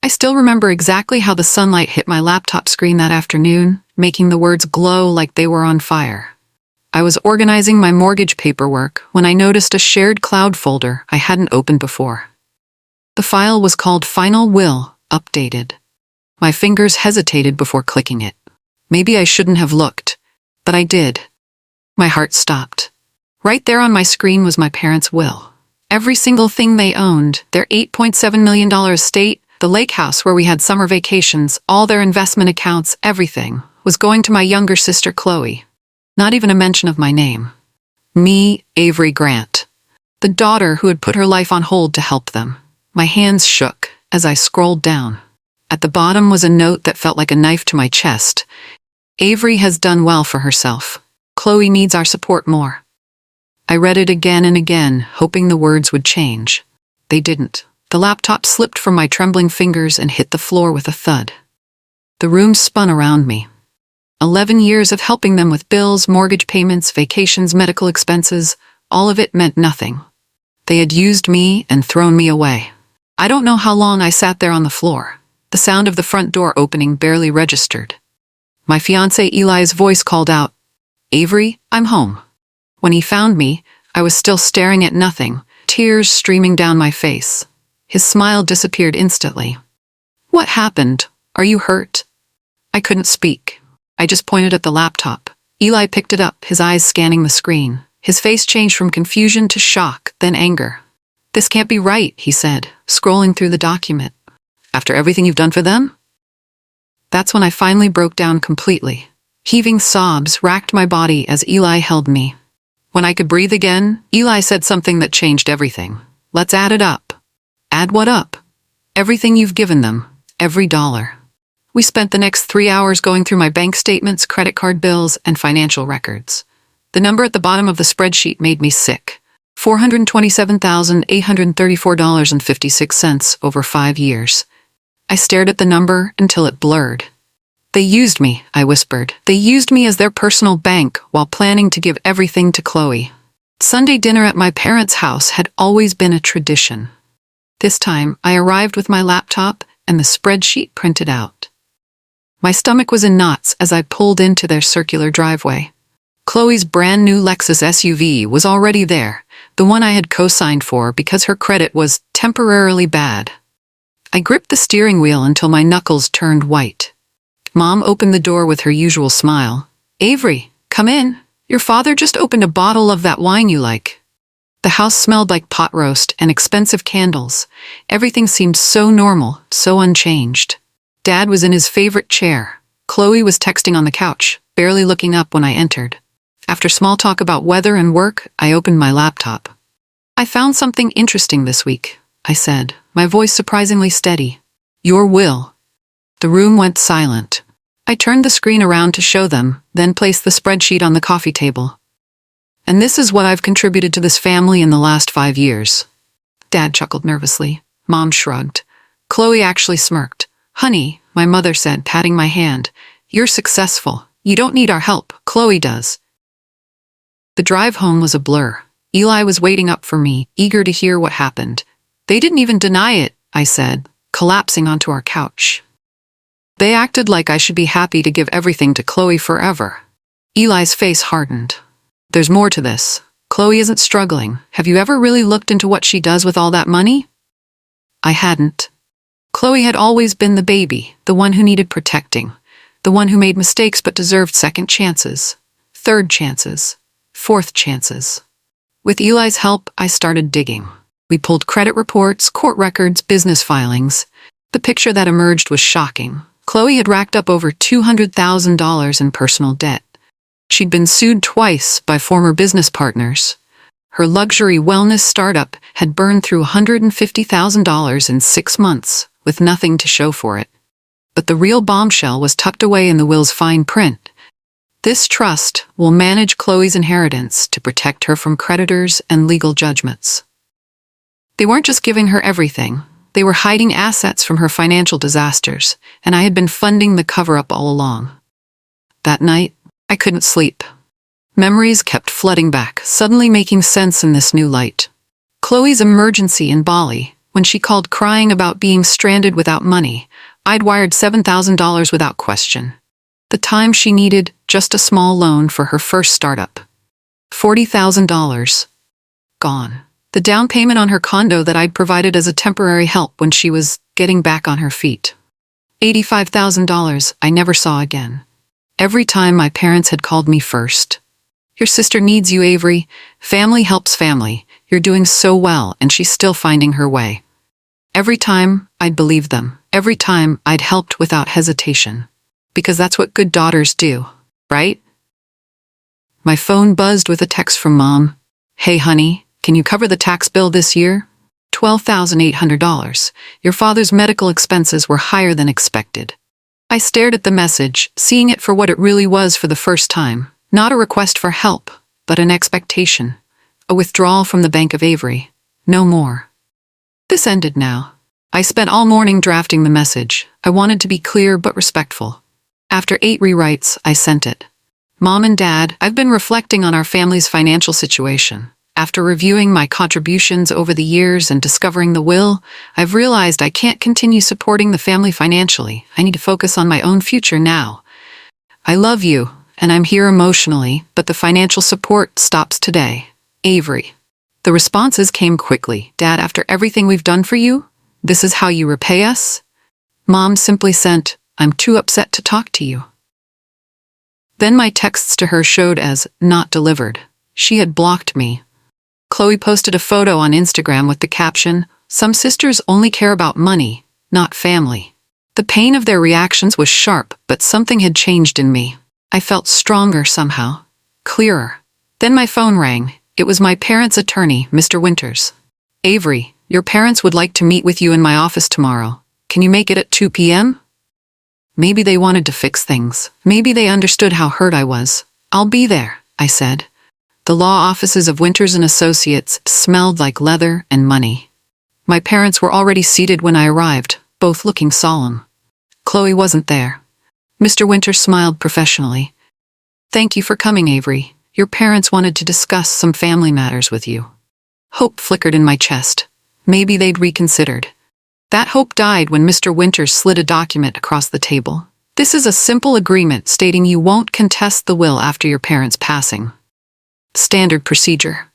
I still remember exactly how the sunlight hit my laptop screen that afternoon, making the words glow like they were on fire. I was organizing my mortgage paperwork when I noticed a shared cloud folder I hadn't opened before. The file was called Final Will, Updated. My fingers hesitated before clicking it. Maybe I shouldn't have looked, but I did. My heart stopped. Right there on my screen was my parents' will. Every single thing they owned, their $8.7 million estate, the lake house where we had summer vacations, all their investment accounts, everything, was going to my younger sister Chloe. Not even a mention of my name. Me, Avery Grant. The daughter who had put her life on hold to help them. My hands shook as I scrolled down. At the bottom was a note that felt like a knife to my chest. Avery has done well for herself. Chloe needs our support more. I read it again and again, hoping the words would change. They didn't. The laptop slipped from my trembling fingers and hit the floor with a thud. The room spun around me. 11 years of helping them with bills, mortgage payments, vacations, medical expenses, all of it meant nothing. They had used me and thrown me away. I don't know how long I sat there on the floor. The sound of the front door opening barely registered. My fiancé Eli's voice called out, "Avery, I'm home." When he found me, I was still staring at nothing, tears streaming down my face. His smile disappeared instantly. "What happened? Are you hurt?" I couldn't speak. I just pointed at the laptop. Eli picked it up, his eyes scanning the screen. His face changed from confusion to shock, then anger. "This can't be right," he said, scrolling through the document. "After everything you've done for them?" That's when I finally broke down completely. Heaving sobs racked my body as Eli held me. When I could breathe again, Eli said something that changed everything. "Let's add it up." "Add what up?" "Everything you've given them. Every dollar." We spent the next 3 hours going through my bank statements, credit card bills, and financial records. The number at the bottom of the spreadsheet made me sick. $427,834.56 over 5 years. I stared at the number until it blurred. "They used me," I whispered. "They used me as their personal bank while planning to give everything to Chloe." Sunday dinner at my parents' house had always been a tradition. This time, I arrived with my laptop and the spreadsheet printed out. My stomach was in knots as I pulled into their circular driveway. Chloe's brand new Lexus SUV was already there, the one I had co-signed for because her credit was temporarily bad. I gripped the steering wheel until my knuckles turned white. Mom opened the door with her usual smile. "Avery, come in. Your father just opened a bottle of that wine you like." The house smelled like pot roast and expensive candles. Everything seemed so normal, so unchanged. Dad was in his favorite chair. Chloe was texting on the couch, barely looking up when I entered. After small talk about weather and work, I opened my laptop. "I found something interesting this week," I said, my voice surprisingly steady. "Your will." The room went silent. I turned the screen around to show them, then placed the spreadsheet on the coffee table. "And this is what I've contributed to this family in the last 5 years. Dad chuckled nervously. Mom shrugged. Chloe actually smirked. "Honey," my mother said, patting my hand, "you're successful. You don't need our help. Chloe does." The drive home was a blur. Eli was waiting up for me, eager to hear what happened. "They didn't even deny it," I said, collapsing onto our couch. "They acted like I should be happy to give everything to Chloe forever." Eli's face hardened. "There's more to this. Chloe isn't struggling. Have you ever really looked into what she does with all that money?" I hadn't. Chloe had always been the baby, the one who needed protecting, the one who made mistakes but deserved second chances, third chances, fourth chances. With Eli's help, I started digging. We pulled credit reports, court records, business filings. The picture that emerged was shocking. Chloe had racked up over $200,000 in personal debt. She'd been sued twice by former business partners. Her luxury wellness startup had burned through $150,000 in 6 months, with nothing to show for it. But the real bombshell was tucked away in the will's fine print. This trust will manage Chloe's inheritance to protect her from creditors and legal judgments. They weren't just giving her everything. They were hiding assets from her financial disasters, and I had been funding the cover-up all along. That night, I couldn't sleep. Memories kept flooding back, suddenly making sense in this new light. Chloe's emergency in Bali, When she called crying about being stranded without money, I'd wired $7,000 without question. The time she needed just a small loan for her first startup. $40,000. Gone. The down payment on her condo that I'd provided as a temporary help when she was getting back on her feet. $85,000 I never saw again. Every time my parents had called me first. Your sister needs you, Avery. Family helps family. You're doing so well, and she's still finding her way. Every time I'd believed them. Every time I'd helped without hesitation. Because that's what good daughters do, right? My phone buzzed with a text from Mom. Hey, honey, can you cover the tax bill this year? $12,800. Your father's medical expenses were higher than expected. I stared at the message, seeing it for what it really was for the first time. Not a request for help, but an expectation. A withdrawal from the Bank of Avery. No more. This ended now. I spent all morning drafting the message. I wanted to be clear but respectful. After 8 rewrites, I sent it. Mom and Dad, I've been reflecting on our family's financial situation. After reviewing my contributions over the years and discovering the will, I've realized I can't continue supporting the family financially. I need to focus on my own future now. I love you, and I'm here emotionally, but the financial support stops today. Avery. The responses came quickly. Dad, after everything we've done for you, this is how you repay us? Mom simply sent, I'm too upset to talk to you. Then my texts to her showed as not delivered. She had blocked me. Chloe posted a photo on Instagram with the caption, Some sisters only care about money, not family. The pain of their reactions was sharp, but something had changed in me. I felt stronger somehow, clearer. Then my phone rang. It was my parents' attorney, Mr. Winters. Avery, your parents would like to meet with you in my office tomorrow. Can you make it at 2 p.m.? Maybe they wanted to fix things. Maybe they understood how hurt I was. I'll be there, I said. The law offices of Winters & Associates smelled like leather and money. My parents were already seated when I arrived, both looking solemn. Chloe wasn't there. Mr. Winters smiled professionally. Thank you for coming, Avery. Your parents wanted to discuss some family matters with you. Hope flickered in my chest. Maybe they'd reconsidered. That hope died when Mr. Winters slid a document across the table. This is a simple agreement stating you won't contest the will after your parents' passing. Standard procedure.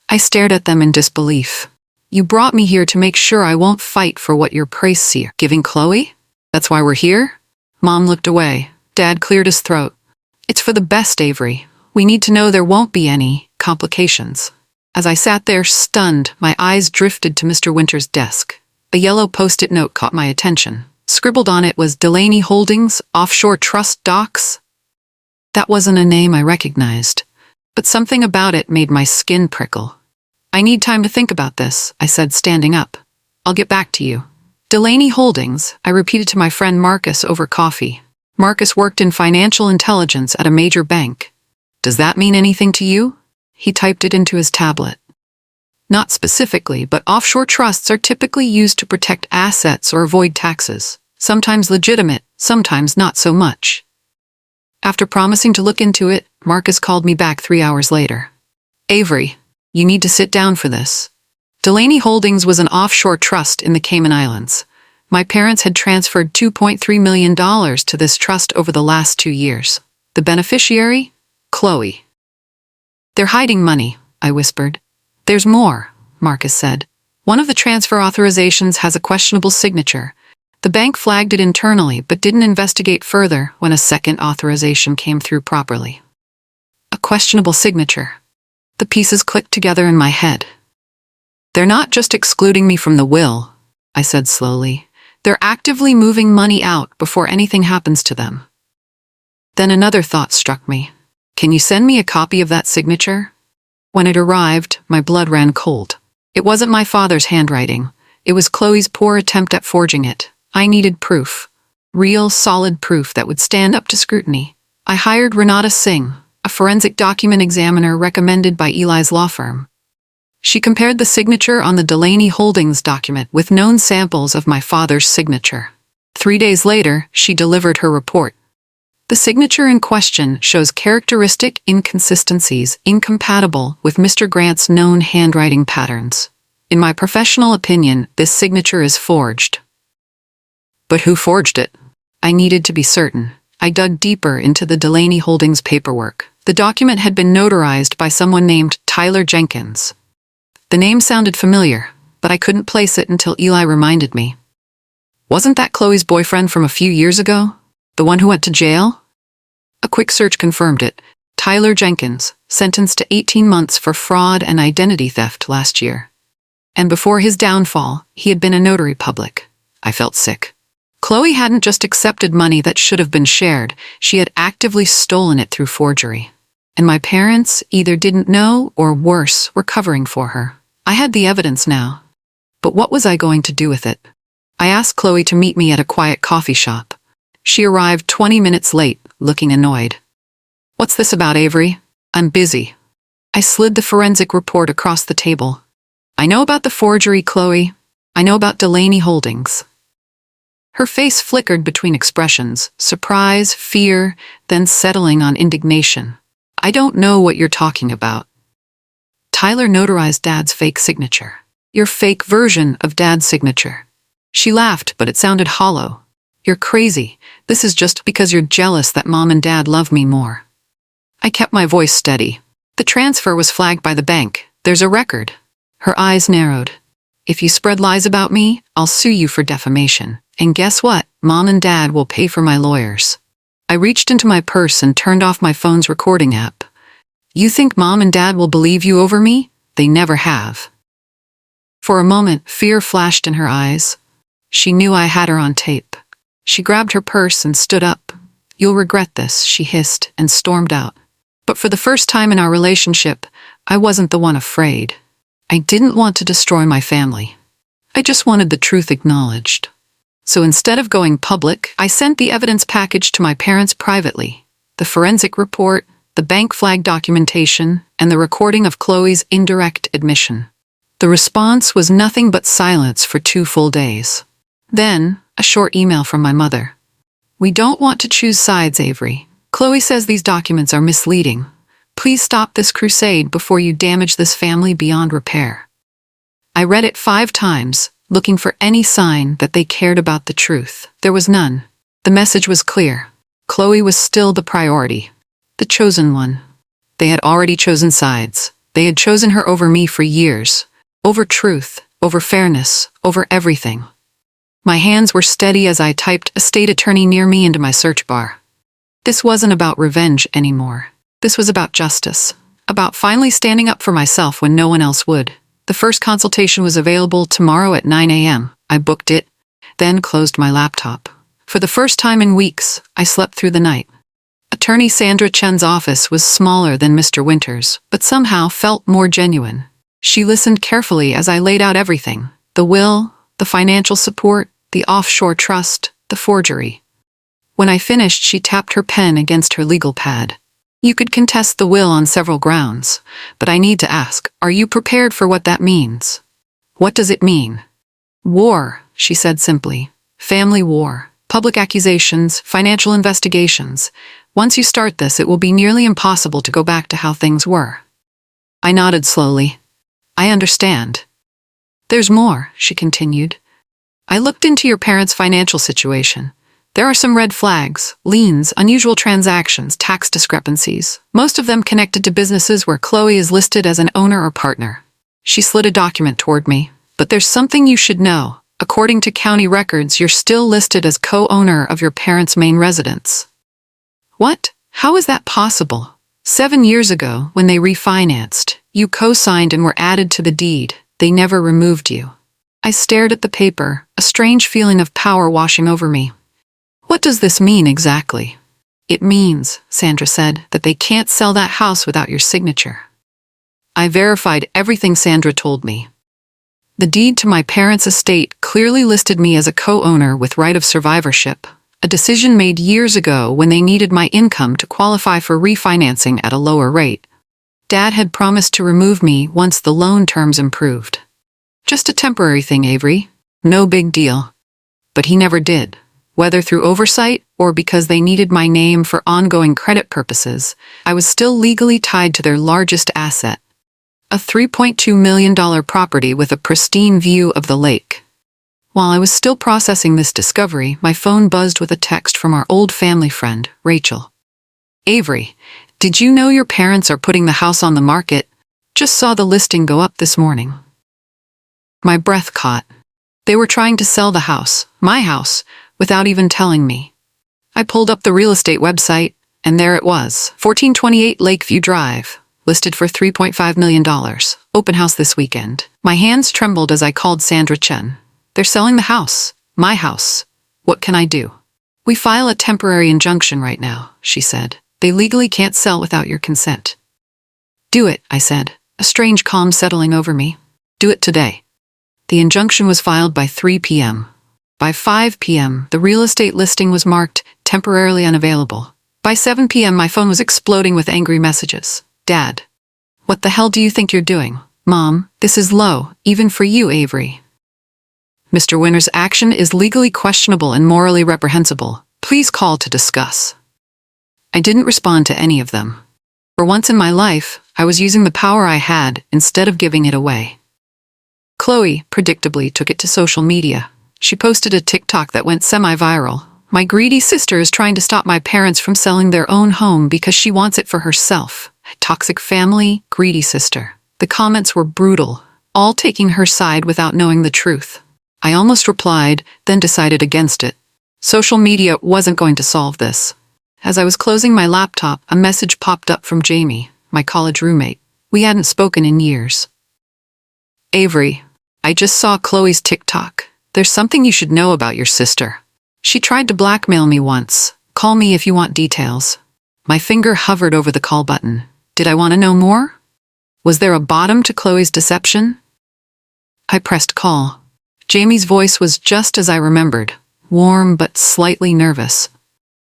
I stared at them in disbelief. You brought me here to make sure I won't fight for what your praise seer giving Chloe? That's why we're here? Mom looked away. Dad cleared his throat. It's for the best, Avery. We need to know there won't be any complications. As I sat there stunned, my eyes drifted to Mr. Winters' desk. A yellow post-it note caught my attention. Scribbled on it was Delaney Holdings, Offshore Trust Docs. That wasn't a name I recognized, but something about it made my skin prickle. I need time to think about this, I said, standing up. I'll get back to you. Delaney Holdings, I repeated to my friend Marcus over coffee. Marcus worked in financial intelligence at a major bank. Does that mean anything to you? He typed it into his tablet. Not specifically, but offshore trusts are typically used to protect assets or avoid taxes. Sometimes legitimate, sometimes not so much. After promising to look into it, Marcus called me back 3 hours later. Avery, you need to sit down for this. Delaney Holdings was an offshore trust in the Cayman Islands. My parents had transferred $2.3 million to this trust over the last 2 years. The beneficiary? Chloe. They're hiding money, I whispered. There's more, Marcus said. One of the transfer authorizations has a questionable signature. The bank flagged it internally but didn't investigate further when a second authorization came through properly. A questionable signature. The pieces clicked together in my head. They're not just excluding me from the will, I said slowly. They're actively moving money out before anything happens to them. Then another thought struck me. Can you send me a copy of that signature? When it arrived, my blood ran cold. It wasn't my father's handwriting. It was Chloe's poor attempt at forging it. I needed proof. Real, solid proof that would stand up to scrutiny. I hired Renata Singh, a forensic document examiner recommended by Eli's law firm. She compared the signature on the Delaney Holdings document with known samples of my father's signature. 3 days later, she delivered her report. The signature in question shows characteristic inconsistencies incompatible with Mr. Grant's known handwriting patterns. In my professional opinion, this signature is forged. But who forged it? I needed to be certain. I dug deeper into the Delaney Holdings paperwork. The document had been notarized by someone named Tyler Jenkins. The name sounded familiar, but I couldn't place it until Eli reminded me. Wasn't that Chloe's boyfriend from a few years ago? The one who went to jail? A quick search confirmed it. Tyler Jenkins, sentenced to 18 months for fraud and identity theft last year. And before his downfall, he had been a notary public. I felt sick. Chloe hadn't just accepted money that should have been shared, she had actively stolen it through forgery. And my parents either didn't know or, worse, were covering for her. I had the evidence now. But what was I going to do with it? I asked Chloe to meet me at a quiet coffee shop. She arrived 20 minutes late, looking annoyed. What's this about, Avery? I'm busy. I slid the forensic report across the table. I know about the forgery, Chloe. I know about Delaney Holdings. Her face flickered between expressions, surprise, fear, then settling on indignation. I don't know what you're talking about. Tyler notarized Dad's fake signature. Your fake version of Dad's signature. She laughed, but it sounded hollow. You're crazy. This is just because you're jealous that Mom and Dad love me more. I kept my voice steady. The transfer was flagged by the bank. There's a record. Her eyes narrowed. If you spread lies about me, I'll sue you for defamation. And guess what? Mom and Dad will pay for my lawyers. I reached into my purse and turned off my phone's recording app. You think Mom and Dad will believe you over me? They never have. For a moment, fear flashed in her eyes. She knew I had her on tape. She grabbed her purse and stood up. You'll regret this, she hissed and stormed out. But for the first time in our relationship, I wasn't the one afraid. I didn't want to destroy my family. I just wanted the truth acknowledged. So instead of going public, I sent the evidence package to my parents privately. The forensic report, the bank flag documentation, and the recording of Chloe's indirect admission. The response was nothing but silence for 2 full days. Then, a short email from my mother. We don't want to choose sides, Avery. Chloe says these documents are misleading. Please stop this crusade before you damage this family beyond repair. I read it 5 times, looking for any sign that they cared about the truth. There was none. The message was clear. Chloe was still the priority. The chosen one. They had already chosen sides. They had chosen her over me for years. Over truth, over fairness, over everything. My hands were steady as I typed a state attorney near me into my search bar. This wasn't about revenge anymore. This was about justice. About finally standing up for myself when no one else would. The first consultation was available tomorrow at 9 a.m. I booked it, then closed my laptop. For the first time in weeks, I slept through the night. Attorney Sandra Chen's office was smaller than Mr. Winter's, but somehow felt more genuine. She listened carefully as I laid out everything. The will, the financial support, the offshore trust, the forgery. When I finished, she tapped her pen against her legal pad. You could contest the will on several grounds, but I need to ask, are you prepared for what that means? What does it mean? War, she said simply. Family war, public accusations, financial investigations. Once you start this, it will be nearly impossible to go back to how things were. I nodded slowly. I understand. There's more, she continued. I looked into your parents' financial situation. There are some red flags, liens, unusual transactions, tax discrepancies, most of them connected to businesses where Chloe is listed as an owner or partner. She slid a document toward me. But there's something you should know. According to county records, you're still listed as co-owner of your parents' main residence. What? How is that possible? 7 years ago, when they refinanced, you co-signed and were added to the deed. They never removed you. I stared at the paper, a strange feeling of power washing over me. What does this mean exactly? It means, Sandra said, that they can't sell that house without your signature. I verified everything Sandra told me. The deed to my parents' estate clearly listed me as a co-owner with right of survivorship, a decision made years ago when they needed my income to qualify for refinancing at a lower rate. Dad had promised to remove me once the loan terms improved. Just a temporary thing, Avery. No big deal. But he never did. Whether through oversight or because they needed my name for ongoing credit purposes, I was still legally tied to their largest asset. A $3.2 million property with a pristine view of the lake. While I was still processing this discovery, my phone buzzed with a text from our old family friend, Rachel. Avery, did you know your parents are putting the house on the market? Just saw the listing go up this morning. My breath caught. They were trying to sell the house, my house, without even telling me. I pulled up the real estate website, and there it was, 1428 Lakeview Drive, listed for $3.5 million, open house this weekend. My hands trembled as I called Sandra Chen. They're selling the house, my house. What can I do? We file a temporary injunction right now, she said. They legally can't sell without your consent. Do it, I said, a strange calm settling over me. Do it today. The injunction was filed by 3 p.m. By 5 p.m., the real estate listing was marked temporarily unavailable. By 7 p.m., my phone was exploding with angry messages. Dad. What the hell do you think you're doing? Mom, this is low, even for you, Avery. Mr. Winter's action is legally questionable and morally reprehensible. Please call to discuss. I didn't respond to any of them. For once in my life, I was using the power I had instead of giving it away. Chloe, predictably, took it to social media. She posted a TikTok that went semi-viral. My greedy sister is trying to stop my parents from selling their own home because she wants it for herself. Toxic family, greedy sister. The comments were brutal, all taking her side without knowing the truth. I almost replied, then decided against it. Social media wasn't going to solve this. As I was closing my laptop, a message popped up from Jamie, my college roommate. We hadn't spoken in years. Avery, I just saw Chloe's TikTok. There's something you should know about your sister. She tried to blackmail me once. Call me if you want details. My finger hovered over the call button. Did I want to know more? Was there a bottom to Chloe's deception? I pressed call. Jamie's voice was just as I remembered, warm but slightly nervous.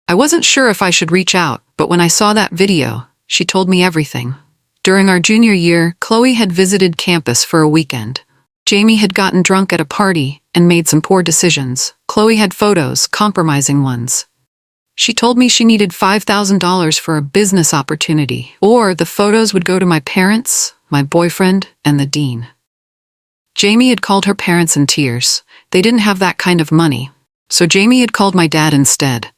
I wasn't sure if I should reach out, but when I saw that video, she told me everything. During our junior year, Chloe had visited campus for a weekend. Jamie had gotten drunk at a party and made some poor decisions. Chloe had photos, compromising ones. She told me she needed $5,000 for a business opportunity, or the photos would go to my parents, my boyfriend, and the dean. Jamie had called her parents in tears. They didn't have that kind of money. So Jamie had called my dad instead.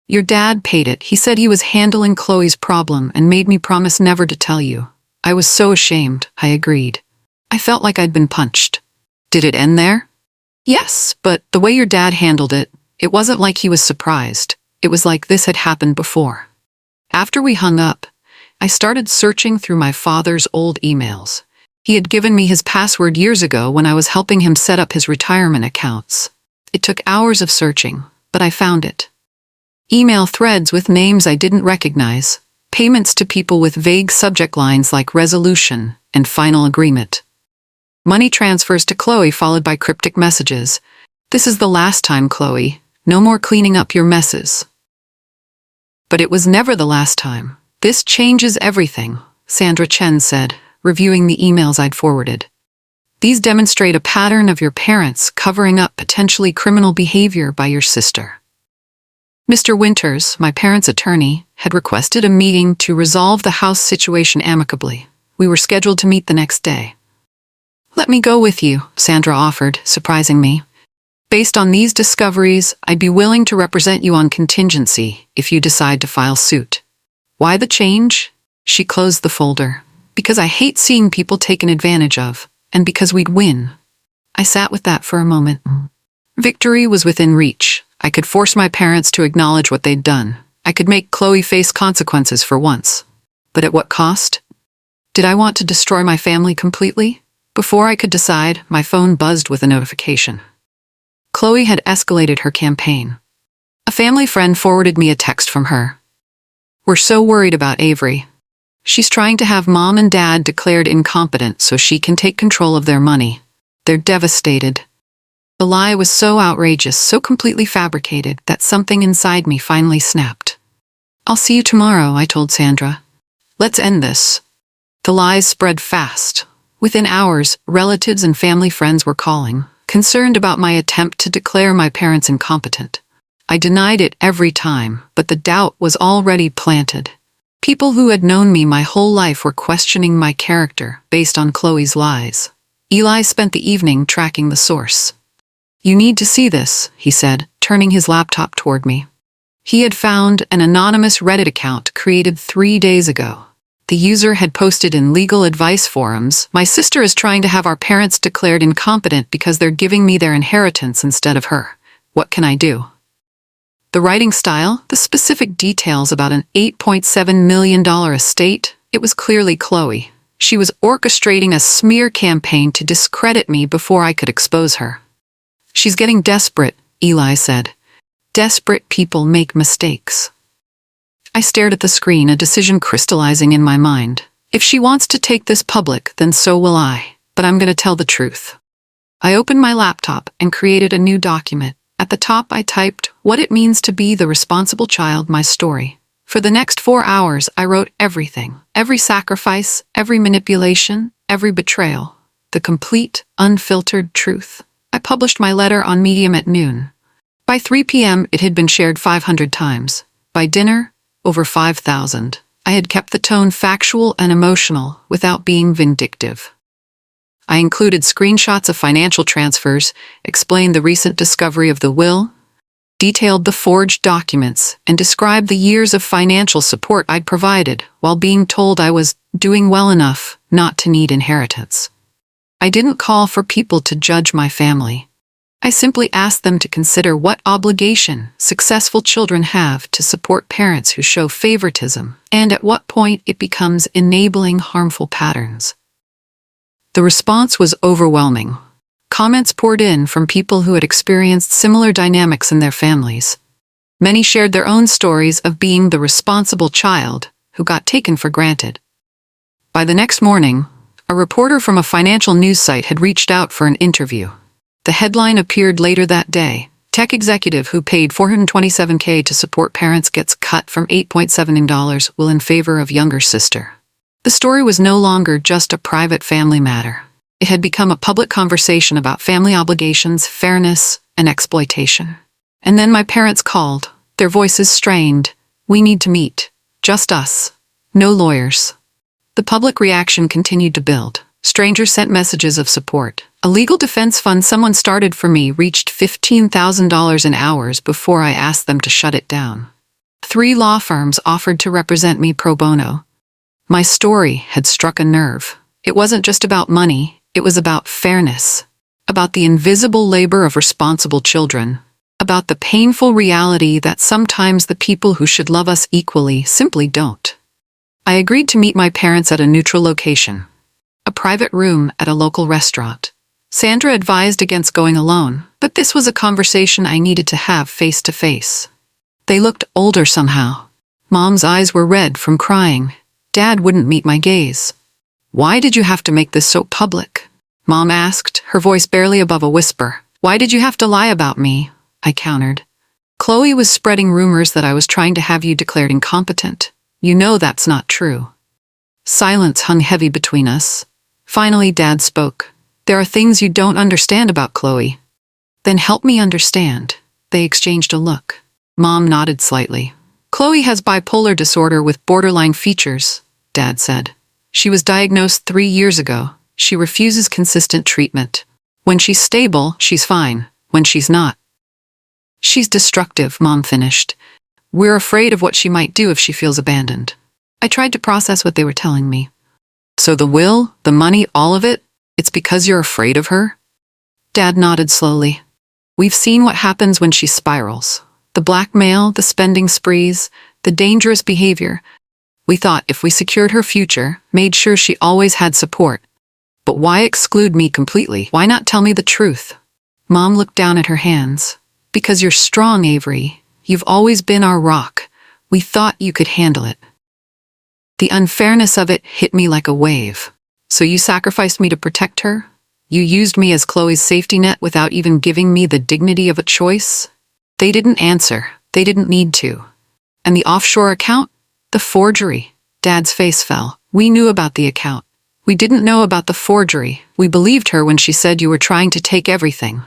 Your dad paid it. He said he was handling Chloe's problem and made me promise never to tell you. I was so ashamed, I agreed. I felt like I'd been punched. Did it end there? Yes, but the way your dad handled it, it wasn't like he was surprised. It was like this had happened before. After we hung up, I started searching through my father's old emails. He had given me his password years ago when I was helping him set up his retirement accounts. It took hours of searching, but I found it. Email threads with names I didn't recognize, payments to people with vague subject lines like resolution and final agreement. Money transfers to Chloe followed by cryptic messages. This is the last time, Chloe. No more cleaning up your messes. But it was never the last time. This changes everything, Sandra Chen said, reviewing the emails I'd forwarded. These demonstrate a pattern of your parents covering up potentially criminal behavior by your sister. Mr. Winters, my parents' attorney, had requested a meeting to resolve the house situation amicably. We were scheduled to meet the next day. Let me go with you, Sandra offered, surprising me. Based on these discoveries, I'd be willing to represent you on contingency if you decide to file suit. Why the change? She closed the folder. Because I hate seeing people taken advantage of, and because we'd win. I sat with that for a moment. Victory was within reach. I could force my parents to acknowledge what they'd done. I could make Chloe face consequences for once. But at what cost? Did I want to destroy my family completely? Before I could decide, my phone buzzed with a notification. Chloe had escalated her campaign. A family friend forwarded me a text from her. We're so worried about Avery. She's trying to have mom and dad declared incompetent so she can take control of their money. They're devastated. The lie was so outrageous, so completely fabricated, that something inside me finally snapped. I'll see you tomorrow, I told Sandra. Let's end this. The lies spread fast. Within hours, relatives and family friends were calling, concerned about my attempt to declare my parents incompetent. I denied it every time, but the doubt was already planted. People who had known me my whole life were questioning my character based on Chloe's lies. Eli spent the evening tracking the source. "You need to see this," he said, turning his laptop toward me. He had found an anonymous Reddit account created 3 days ago. The user had posted in legal advice forums, "My sister is trying to have our parents declared incompetent because they're giving me their inheritance instead of her. What can I do?" The writing style, the specific details about an $8.7 million estate, it was clearly Chloe. She was orchestrating a smear campaign to discredit me before I could expose her. "She's getting desperate," Eli said. "Desperate people make mistakes." I stared at the screen, a decision crystallizing in my mind. If she wants to take this public, then so will I. But I'm going to tell the truth. I opened my laptop and created a new document. At the top I typed, "What it means to be the responsible child, my story." For the next 4 hours I wrote everything. Every sacrifice, every manipulation, every betrayal. The complete, unfiltered truth. I published my letter on Medium at noon. By 3 p.m. it had been shared 500 times. By dinner, over 5,000. I had kept the tone factual and emotional without being vindictive. I included screenshots of financial transfers, explained the recent discovery of the will, detailed the forged documents, and described the years of financial support I'd provided while being told I was doing well enough not to need inheritance. I didn't call for people to judge my family. I simply asked them to consider what obligation successful children have to support parents who show favoritism, and at what point it becomes enabling harmful patterns. The response was overwhelming. Comments poured in from people who had experienced similar dynamics in their families. Many shared their own stories of being the responsible child who got taken for granted. By the next morning, a reporter from a financial news site had reached out for an interview. The headline appeared later that day. "Tech executive who paid $427K to support parents gets cut from $8.7 million will in favor of younger sister." The story was no longer just a private family matter. It had become a public conversation about family obligations, fairness, and exploitation. And then my parents called, their voices strained. "We need to meet. Just us. No lawyers." The public reaction continued to build. Strangers sent messages of support. A legal defense fund someone started for me reached $15,000 in hours before I asked them to shut it down. 3 law firms offered to represent me pro bono. My story had struck a nerve. It wasn't just about money, it was about fairness, about the invisible labor of responsible children, about the painful reality that sometimes the people who should love us equally simply don't. I agreed to meet my parents at a neutral location, a private room at a local restaurant. Sandra advised against going alone, but this was a conversation I needed to have face to face. They looked older somehow. Mom's eyes were red from crying. Dad wouldn't meet my gaze. "Why did you have to make this so public?" Mom asked, her voice barely above a whisper. "Why did you have to lie about me?" I countered. "Chloe was spreading rumors that I was trying to have you declared incompetent. You know that's not true." Silence hung heavy between us. Finally, Dad spoke. "There are things you don't understand about Chloe." "Then help me understand." They exchanged a look. Mom nodded slightly. "Chloe has bipolar disorder with borderline features," Dad said. "She was diagnosed 3 years ago. She refuses consistent treatment. When she's stable, she's fine. When she's not, she's destructive," Mom finished. "We're afraid of what she might do if she feels abandoned." I tried to process what they were telling me. "So the will, the money, all of it, it's because you're afraid of her?" Dad nodded slowly. "We've seen what happens when she spirals. The blackmail, the spending sprees, the dangerous behavior. We thought if we secured her future, made sure she always had support. But why exclude me completely? Why not tell me the truth?" Mom looked down at her hands. "Because you're strong, Avery. You've always been our rock. We thought you could handle it." The unfairness of it hit me like a wave. "So you sacrificed me to protect her? You used me as Chloe's safety net without even giving me the dignity of a choice?" They didn't answer. They didn't need to. "And the offshore account? The forgery?" Dad's face fell. "We knew about the account. We didn't know about the forgery. We believed her when she said you were trying to take everything."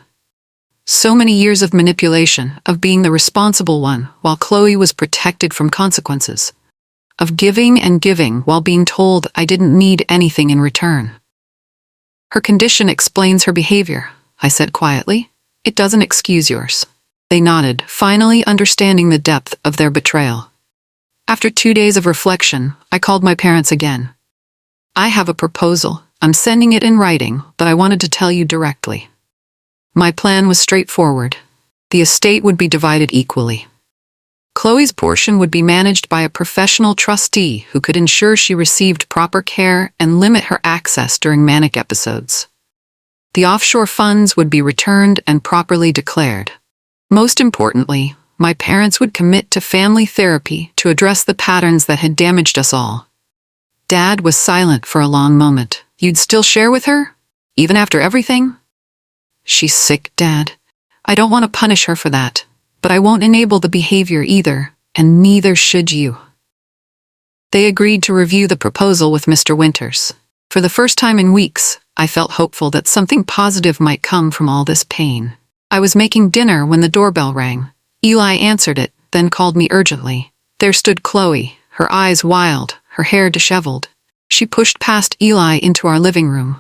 So many years of manipulation, of being the responsible one, while Chloe was protected from consequences. of giving and giving while being told I didn't need anything in return. Her condition explains her behavior, I said quietly. It doesn't excuse yours. They nodded, finally understanding the depth of their betrayal. After 2 days of reflection, I called my parents again. I have a proposal. I'm sending it in writing, but I wanted to tell you directly. My plan was straightforward. The estate would be divided equally. Chloe's portion would be managed by a professional trustee who could ensure she received proper care and limit her access during manic episodes. The offshore funds would be returned and properly declared. Most importantly, my parents would commit to family therapy to address the patterns that had damaged us all. Dad was silent for a long moment. You'd still share with her? Even after everything? She's sick, Dad. I don't want to punish her for that, but I won't enable the behavior either, and neither should you. They agreed to review the proposal with Mr. Winters. For the first time in weeks, I felt hopeful that something positive might come from all this pain. I was making dinner when the doorbell rang. Eli answered it, then called me urgently. There stood Chloe, her eyes wild, her hair disheveled. She pushed past Eli into our living room.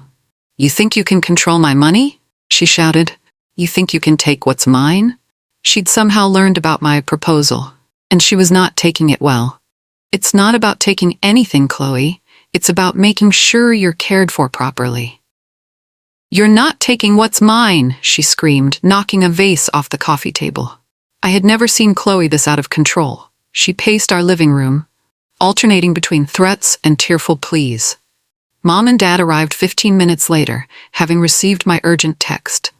"You think you can control my money?" she shouted. "You think you can take what's mine?" She'd somehow learned about my proposal, and she was not taking it well. "It's not about taking anything, Chloe. It's about making sure you're cared for properly." "You're not taking what's mine," she screamed, knocking a vase off the coffee table. I had never seen Chloe this out of control. She paced our living room, alternating between threats and tearful pleas. Mom and Dad arrived 15 minutes later, having received my urgent text.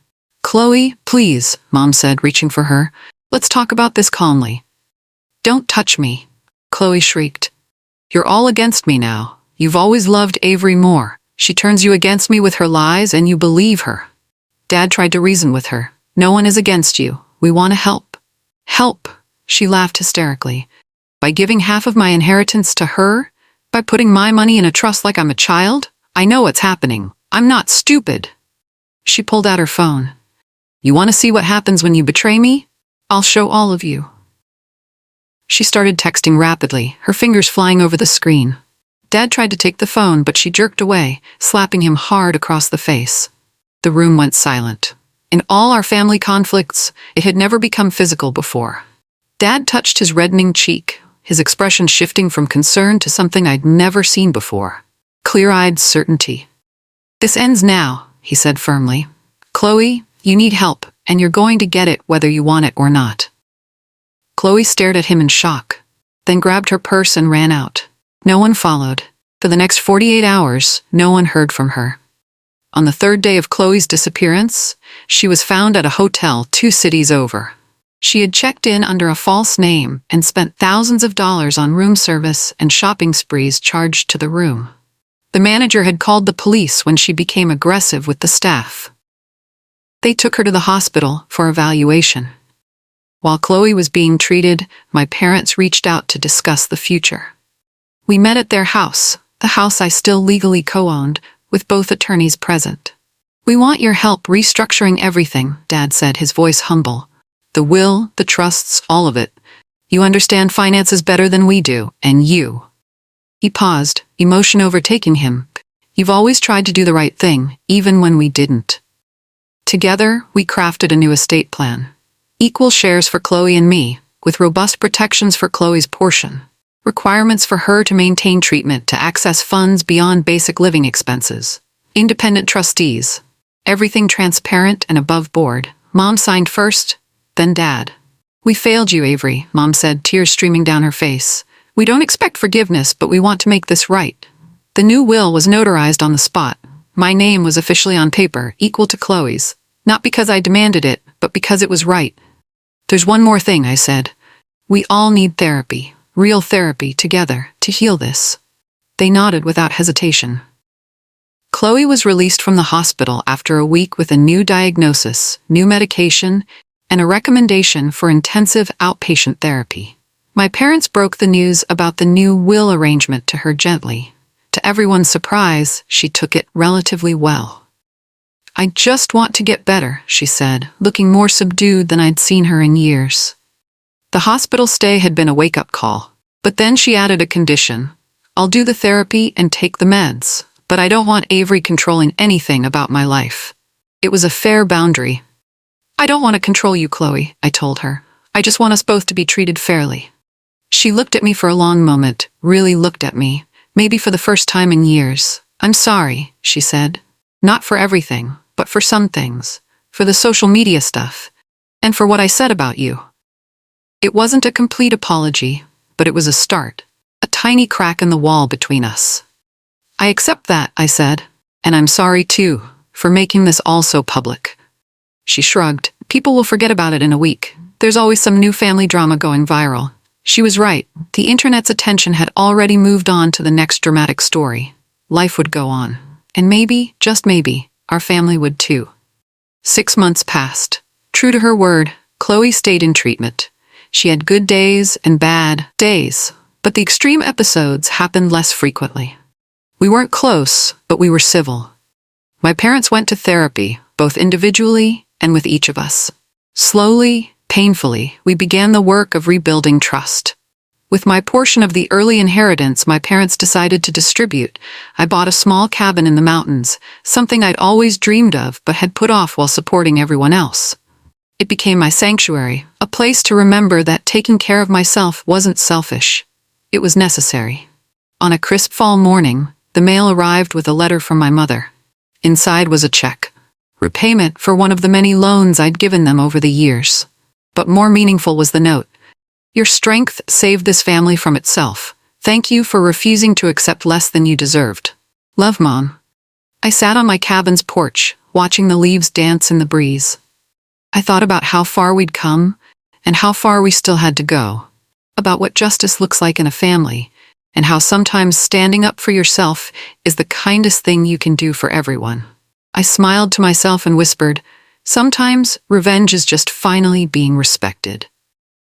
"Chloe, please," Mom said, reaching for her. "Let's talk about this calmly." "Don't touch me," Chloe shrieked. "You're all against me now. You've always loved Avery more. She turns you against me with her lies and you believe her." Dad tried to reason with her. "No one is against you. We want to help." "Help," she laughed hysterically. "By giving half of my inheritance to her? By putting my money in a trust like I'm a child? I know what's happening. I'm not stupid." She pulled out her phone. "You want to see what happens when you betray me? I'll show all of you." She started texting rapidly, her fingers flying over the screen. Dad tried to take the phone, but she jerked away, slapping him hard across the face. The room went silent. In all our family conflicts, it had never become physical before. Dad touched his reddening cheek, his expression shifting from concern to something I'd never seen before. Clear-eyed certainty. "This ends now," he said firmly. "Chloe, you need help, and you're going to get it whether you want it or not." Chloe stared at him in shock, then grabbed her purse and ran out. No one followed. For the next 48 hours, no one heard from her. On the third day of Chloe's disappearance, she was found at a hotel 2 cities over. She had checked in under a false name and spent thousands of dollars on room service and shopping sprees charged to the room. The manager had called the police when she became aggressive with the staff. They took her to the hospital for evaluation. While Chloe was being treated, my parents reached out to discuss the future. We met at their house, the house I still legally co-owned, with both attorneys present. "We want your help restructuring everything," Dad said, his voice humble. "The will, the trusts, all of it. You understand finances better than we do, and you." He paused, emotion overtaking him. "You've always tried to do the right thing, even when we didn't." Together, we crafted a new estate plan. Equal shares for Chloe and me, with robust protections for Chloe's portion. Requirements for her to maintain treatment to access funds beyond basic living expenses. Independent trustees. Everything transparent and above board. Mom signed first, then Dad. "We failed you, Avery," Mom said, tears streaming down her face. "We don't expect forgiveness, but we want to make this right." The new will was notarized on the spot. My name was officially on paper, equal to Chloe's. Not because I demanded it, but because it was right. "There's one more thing," I said. "We all need therapy. Real therapy together to heal this." They nodded without hesitation. Chloe was released from the hospital after a week with a new diagnosis, new medication, and a recommendation for intensive outpatient therapy. My parents broke the news about the new will arrangement to her gently. To everyone's surprise, she took it relatively well. "I just want to get better," she said, looking more subdued than I'd seen her in years. The hospital stay had been a wake-up call, But then she added a condition. I'll do the therapy and take the meds, but I don't want Avery controlling anything about my life. It was a fair boundary. I don't want to control you, Chloe, I told her. I just want us both to be treated fairly. She looked at me for a long moment, really looked at me, maybe for the first time in years. I'm sorry, she said. Not for everything, but for some things. For the social media stuff. And for what I said about you. It wasn't a complete apology, but it was a start. A tiny crack in the wall between us. I accept that, I said. And I'm sorry too, for making this all so public. She shrugged. People will forget about it in a week. There's always some new family drama going viral. She was right. The internet's attention had already moved on to the next dramatic story. Life would go on. And maybe, just maybe, our family would too. 6 months passed. True to her word, Chloe stayed in treatment. She had good days and bad days, but the extreme episodes happened less frequently. We weren't close, but we were civil. My parents went to therapy, both individually and with each of us. Slowly, painfully, we began the work of rebuilding trust. With my portion of the early inheritance my parents decided to distribute, I bought a small cabin in the mountains, something I'd always dreamed of but had put off while supporting everyone else. It became my sanctuary, a place to remember that taking care of myself wasn't selfish. It was necessary. On a crisp fall morning, the mail arrived with a letter from my mother. Inside was a check. Repayment for one of the many loans I'd given them over the years. But more meaningful was the note. Your strength saved this family from itself. Thank you for refusing to accept less than you deserved. Love, Mom. I sat on my cabin's porch, watching the leaves dance in the breeze. I thought about how far we'd come, and how far we still had to go. About what justice looks like in a family, and how sometimes standing up for yourself is the kindest thing you can do for everyone. I smiled to myself and whispered, sometimes revenge is just finally being respected.